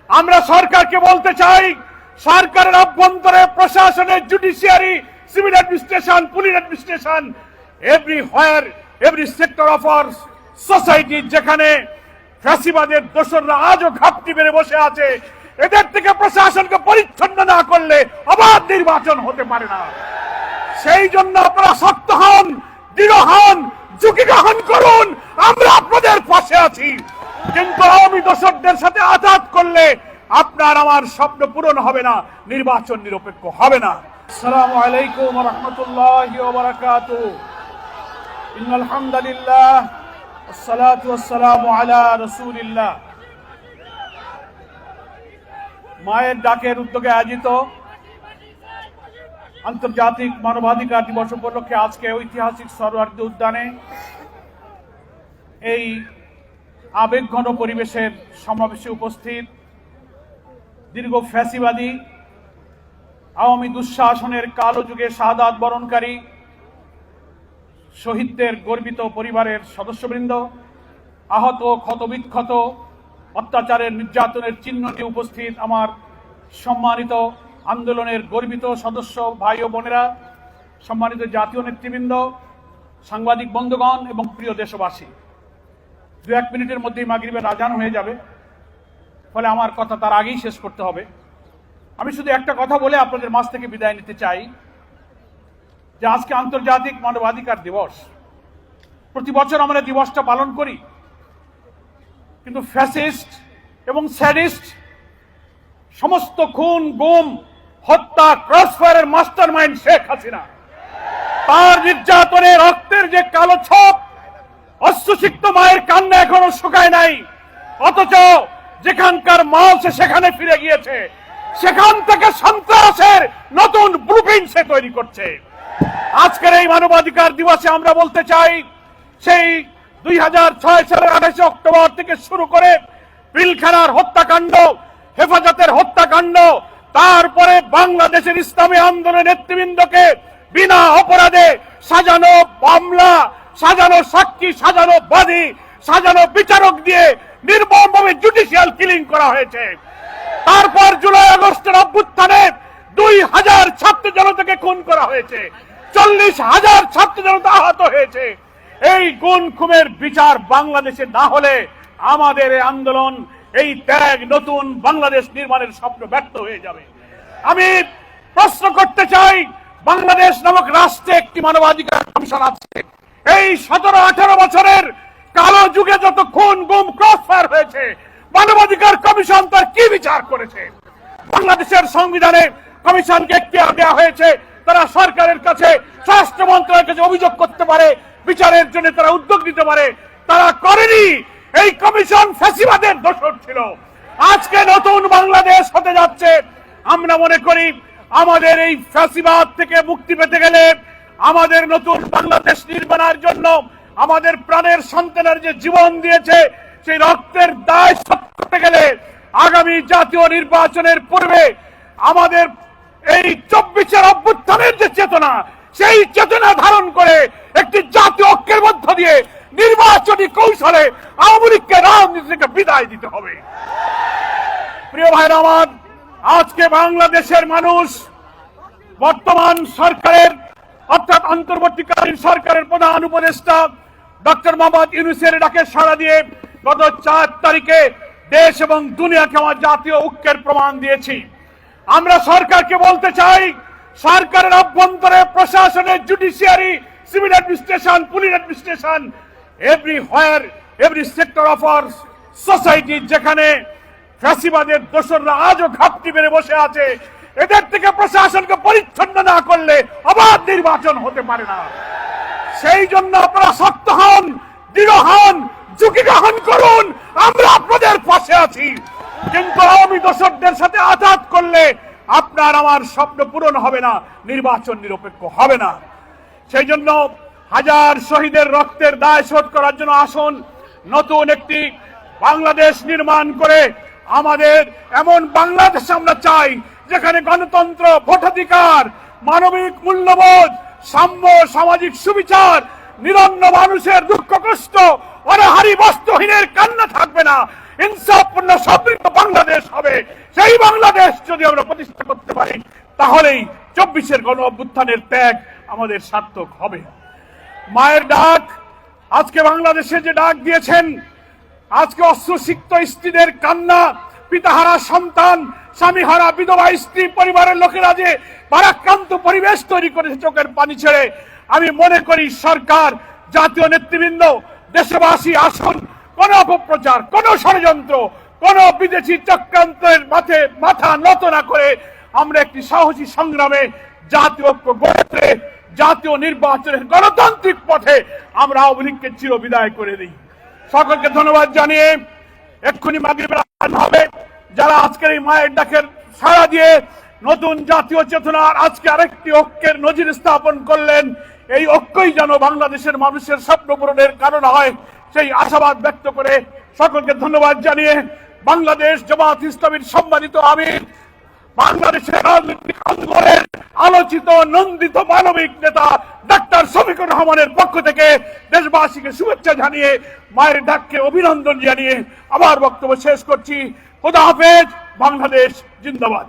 আমরা সরকারকে বলতে চাই, সরকারের অভ্যন্তরে, প্রশাসনে, judiciary, civil administration, police administration, everywhere, every sector of our society, যেখানে ফ্যাসিবাদের দোসররা আজও ঘাপটি মেরে বসে আছে, এদের থেকে প্রশাসনকে পরিচ্ছন্ন না করলে অবাধ নির্বাচন হতে পারে না। সেই জন্য আপনারা শক্ত হন, দৃঢ় হন, ঝুঁকি গ্রহণ করুন। আমরা আপনাদের পাশে আছি, কিন্তু আওয়ামী দোসরদের সাথে আঘাত করলে আপনার আমার স্বপ্ন পূরণ হবে না, নির্বাচন নিরপেক্ষ হবে না। আসসালামু আলাইকুম ওয়া রাহমাতুল্লাহি ওয়া বারাকাতুহু। ইন্নাল হামদুলিল্লাহ ওয়াসসালাতু ওয়াসসালামু আলা রাসূলিল্লাহ। মায়ের ডাকের উদ্যোগে আয়োজিত আন্তর্জাতিক মানবাধিকার দিবস উপলক্ষে আজকে ঐতিহাসিক সরোয়ার্দী উদ্যানে এই আবেগঘন পরিবেশের সমাবেশে উপস্থিত দীর্ঘ ফ্যাসিবাদী আওয়ামী দুঃশাসনের কালো যুগে শাহাদাত বরণকারী শহীদদের গর্বিত পরিবারের সদস্যবৃন্দ, আহত, ক্ষতবিক্ষত, অত্যাচারের, নির্যাতনের চিহ্ন নিয়ে উপস্থিত আমার সম্মানিত আন্দোলনের গর্বিত সদস্য ভাই ও বোনেরা, সম্মানিত জাতীয় নেতৃবৃন্দ, সাংবাদিক বন্ধুগণ এবং প্রিয় দেশবাসী, 2-1 মিনিটের মধ্যেই মাগরিবের আজান হয়ে যাবে, ফলে আমার কথা তার আগেই শেষ করতে হবে। আমি শুধু একটা কথা বলে আপনাদের মাঝ থেকে বিদায় নিতে চাই যে আজকে আন্তর্জাতিক মানবাধিকার দিবস। প্রতি বছর আমরা দিবসটা পালন করি, কিন্তু ফ্যাসিস্ট এবং স্যাডিস্ট, সমস্ত খুন, গুম, হত্যা, ক্রসফায়ারের মাস্টারমাইন্ড শেখ হাসিনা, তার নির্যাতনে রক্তের যে কালো ছোপ, অশ্রুসিক্ত মায়ের কান্না এখনো শুকায় নাই, অথচ যেখানকার মা সে সেখানে ফিরে গিয়েছে, সেখান থেকে সন্ত্রাসের নতুন ব্লুপ্রিন্ট সে তৈরি করছে। আজকের এই মানবাধিকার দিবসে আমরা বলতে চাই, সেই 2006 সালের 28 অক্টোবর থেকে শুরু করে পিলখানার হত্যাকাণ্ড, হেফাজতের হত্যাকাণ্ড, তারপরে বাংলাদেশের ইসলামী আন্দোলনের নেতৃবৃন্দকে বিনা অপরাধে সাজানো মামলা, সাজানো সাক্ষী, সাজানো বাদী, সাজানো বিচারক দিয়ে নির্মমভাবে জুডিশিয়াল কিলিং করা হয়েছে। তারপর জুলাই আগস্টের অভ্যুত্থানে 2000 ছাত্র জনতাকে খুন করা হয়েছে, 40,000 ছাত্র জনতা আহত হয়েছে। এই গুম খুনের বিচার বাংলাদেশে না হলে আমাদের এই আন্দোলন, এই ত্যাগ, নতুন বাংলাদেশ নির্মাণের স্বপ্ন ব্যর্থ হয়ে যাবে। আমি প্রশ্ন করতে চাই, বাংলাদেশ নামক রাষ্ট্রে একটি মানবাধিকার কমিশন আছে। এই 17-18 বছরের কালো যুগে যত খুন, গুম, ক্রসফায়ার হয়েছে, মানবাধিকার কমিশন তার কি বিচার করেছে? বাংলাদেশের সংবিধানে কমিশনকে এখতিয়ার দেওয়া হয়েছে, তারা সরকারের কাছে, স্বরাষ্ট্র মন্ত্রণালয়ের কাছে অভিযোগ করতে পারে, বিচারের জন্য তারা উদ্যোগ নিতে পারে। তারা করেনি। এই কমিশন ফ্যাসিবাদের দোসর ছিল। আজকে নতুন বাংলাদেশ হতে যাচ্ছে। আমরা মনে করি আমাদের এই ফ্যাসিবাদ থেকে মুক্তি পেতে গেলে, আমাদের নতুন বাংলাদেশ নির্মাণের জন্য, আমাদের প্রাণের সন্তানের যে জীবন দিয়েছে সেই রক্তের দায় শোধ করতে গেলে আগামী জাতীয় নির্বাচনের পূর্বে আমাদের এই 24-এর অভ্যুত্থানের যে চেতনা, সেই চেতনা ধারণ করে একটি জাতীয় ঐক্যের মধ্য দিয়ে নির্বাচনী কৌশলে আওয়ামী লীগকে রাজনীতি থেকে বিদায় দিতে হবে। প্রিয় ভাইরা আমার, আজকে বাংলাদেশের মানুষ বর্তমান সরকারের অর্থাৎ অন্তর্বর্তীকালীন সরকারের প্রধান উপদেষ্টা ডক্টর মোহাম্মদ ইউনূসের ডাকে সাড়া দিয়ে গত 4 তারিখে দেশ এবং দুনিয়াকে আমার জাতীয় ঐক্যের প্রমাণ দিয়েছি। আমরা সরকারকে বলতে চাই, সরকারের অভ্যন্তরে, প্রশাসনে, judiciary, civil administration, police administration, everywhere, every sector of our society, যেখানে ফ্যাসিবাদের দোসররা আজও ঘাপটি মেরে বসে আছে, এদের থেকে প্রশাসনকে পরিচ্ছন্ন না করলে অবাধ নির্বাচন হতে পারে না। সেই জন্য আপনারা শক্ত হন, দৃঢ় হন, ঝুঁকি গ্রহণ করুন। আমরা আপনাদের পাশে আছি, কিন্তু আওয়ামী দোসরদের সাথে আঘাত করলে আপনার আমার স্বপ্ন পূরণ হবে না, নির্বাচন নিরপেক্ষ হবে না। সেই জন্য হাজার শহীদের রক্তের দায় শোধ করার জন্য আসুন নতুন একটি বাংলাদেশ নির্মাণ করে আমাদের এমন বাংলাদেশ আমরা চাই, যেখানে গণতন্ত্র, ভোটাধিকার, মানবিক মূল্যবোধ, সাম্য, সামাজিক সুবিচার, নিরন্ন মানুষের দুঃখ কষ্ট, অনাহারী বস্ত্রহীনের কান্না থাকবে না। ইনসাফপূর্ণ সমৃদ্ধ বাংলাদেশ হবে। সেই বাংলাদেশ যদি আমরা প্রতিষ্ঠা করতে পারি, তাহলেই 24-এর গণ অভ্যুত্থানের ত্যাগ আমাদের সার্থক হবে। মায়ের ডাক, আজকে বাংলাদেশে যে ডাক দিয়েছেন, আজকে অশ্রুসিক্ত স্ত্রীদের কান্না, পিতাহারা সন্তান, স্বামীহারা বিধবা স্ত্রী পরিবারের লোকেরা যে ভারাক্রান্ত পরিবেশ তৈরি করেছে চোখের পানি ছেড়ে, আমি মনে করি সরকার, জাতীয় নেতৃবৃন্দ, দেশবাসী আসুন, কোন অপপ্রচার, কোন ষড়যন্ত্র, কোন বিদেশি চক্রান্তের মাথা নত না করে আমরা একটি সাহসী সংগ্রামে জাতীয় ঐক্য গড়ে জাতীয় নির্বাচনের গণতান্ত্রিক পথে আমরা আওয়ামী লীগকে চিরবিদায় করে দিই। সকলকে ধন্যবাদ জানিয়ে এক্ষুনি মাগরিবের আযান হবে। যারা আজকের এই মায়ের ডাকের সাড়া দিয়ে নতুন জাতীয় চেতনার আজকে আরেকটি ঐক্যের নজির স্থাপন করলেন, এই ঐক্যই যেন বাংলাদেশের মানুষের স্বপ্ন পূরণের কারণ হয়, সেই আশাবাদ ব্যক্ত করে সকলকে ধন্যবাদ জানিয়ে বাংলাদেশ জামাত ইসলামীর সম্মানিত আমির, বাংলাদেশের রাজনৈতিক আন্দোলনের আলোচিত নন্দিত মানবিক নেতা ডাক্তার শফিকুর রহমানের পক্ষ থেকে দেশবাসীকে শুভেচ্ছা জানিয়ে, মায়ের ডাককে অভিনন্দন জানিয়ে আমার বক্তব্য শেষ করছি। খোদা হাফেজ। বাংলাদেশ জিন্দাবাদ।